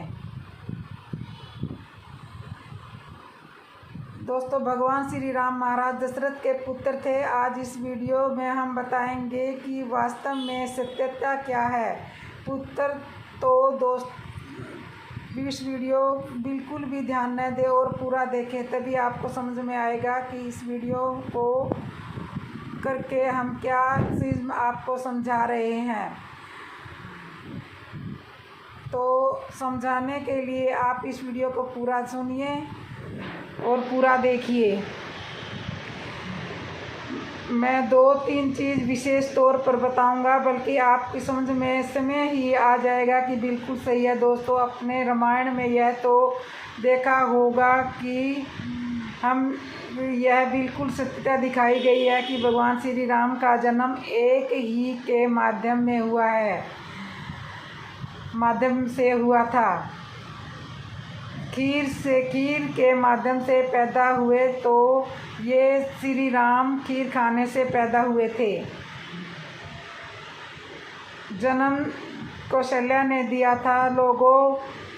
दोस्तों, भगवान श्री राम महाराज दशरथ के पुत्र थे। आज इस वीडियो में हम बताएंगे कि वास्तव में सत्यता क्या है। पुत्र तो दोस्त इस वीडियो बिल्कुल भी ध्यान न दें और पूरा देखें, तभी आपको समझ में आएगा कि इस वीडियो को करके हम क्या चीज़ आपको समझा रहे हैं। तो समझाने के लिए आप इस वीडियो को पूरा सुनिए और पूरा देखिए। मैं 2-3 चीज़ विशेष तौर पर बताऊंगा, बल्कि आपकी समझ में समय ही आ जाएगा कि बिल्कुल सही है। दोस्तों, अपने रामायण में यह तो देखा होगा कि यह बिल्कुल सत्यता दिखाई गई है कि भगवान श्री राम का जन्म एक ही के माध्यम से हुआ था। खीर के माध्यम से पैदा हुए। तो ये श्री राम खीर खाने से पैदा हुए थे। जन्म कौशल्या ने दिया था। लोगों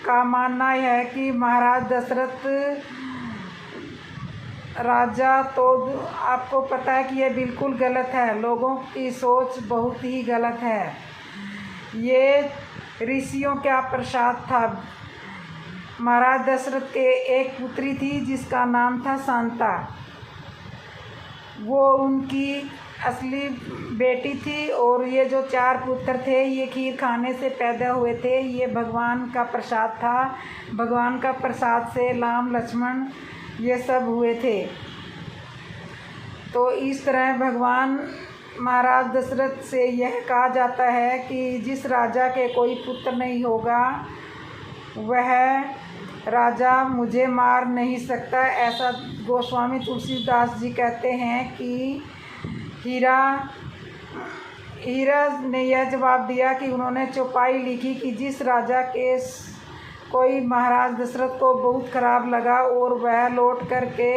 का मानना है कि महाराज दशरथ राजा, तो आपको पता है कि यह बिल्कुल गलत है। लोगों की सोच बहुत ही गलत है। ये ऋषियों का प्रसाद था। महाराज दशरथ के एक पुत्री थी जिसका नाम था शांता। वो उनकी असली बेटी थी। और ये जो 4 पुत्र थे, ये खीर खाने से पैदा हुए थे। ये भगवान का प्रसाद था। भगवान का प्रसाद से राम लक्ष्मण ये सब हुए थे। तो इस तरह भगवान महाराज दशरथ से यह कहा जाता है कि जिस राजा के कोई पुत्र नहीं होगा, वह राजा मुझे मार नहीं सकता, ऐसा गोस्वामी तुलसीदास जी कहते हैं कि हीरा ने यह जवाब दिया कि उन्होंने चौपाई लिखी कि जिस राजा के कोई महाराज दशरथ को बहुत खराब लगा और वह लौट कर के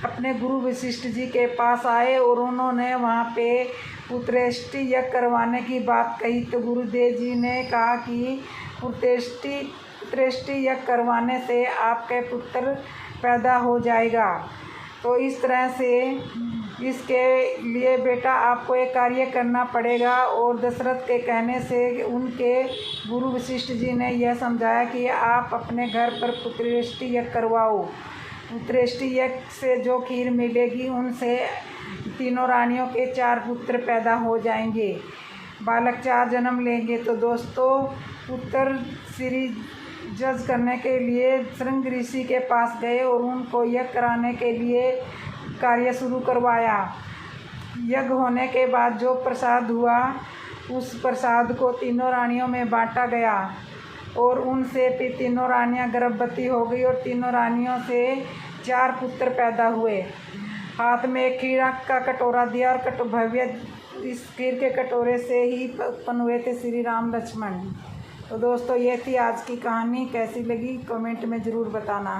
अपने गुरु वशिष्ठ जी के पास आए और उन्होंने वहाँ पे पुत्रेष्टि यज्ञ करवाने की बात कही, तो गुरुदेव जी ने कहा कि पुत्रेष्टि यज्ञ करवाने से आपके पुत्र पैदा हो जाएगा। तो इस तरह से इसके लिए बेटा आपको एक कार्य करना पड़ेगा। और दशरथ के कहने से उनके गुरु वशिष्ठ जी ने यह समझाया कि आप अपने घर पर पुत्रेष्टि यज्ञ करवाओ। पुत्रेष्टि यज्ञ से जो खीर मिलेगी उनसे तीनों रानियों के 4 पुत्र पैदा हो जाएंगे, बालक 4 जन्म लेंगे। तो दोस्तों पुत्र श्री जज करने के लिए श्रृंग ऋषि के पास गए और उनको यज्ञ कराने के लिए कार्य शुरू करवाया। यज्ञ होने के बाद जो प्रसाद हुआ उस प्रसाद को तीनों रानियों में बांटा गया और उनसे फिर तीनों रानियां गर्भवती हो गई और तीनों रानियों से 4 पुत्र पैदा हुए। हाथ में एक खीर का कटोरा दिया और भव्य इस खीर के कटोरे से ही उत्पन्न हुए थे श्री राम लक्ष्मण। तो दोस्तों ये थी आज की कहानी, कैसी लगी कमेंट में ज़रूर बताना।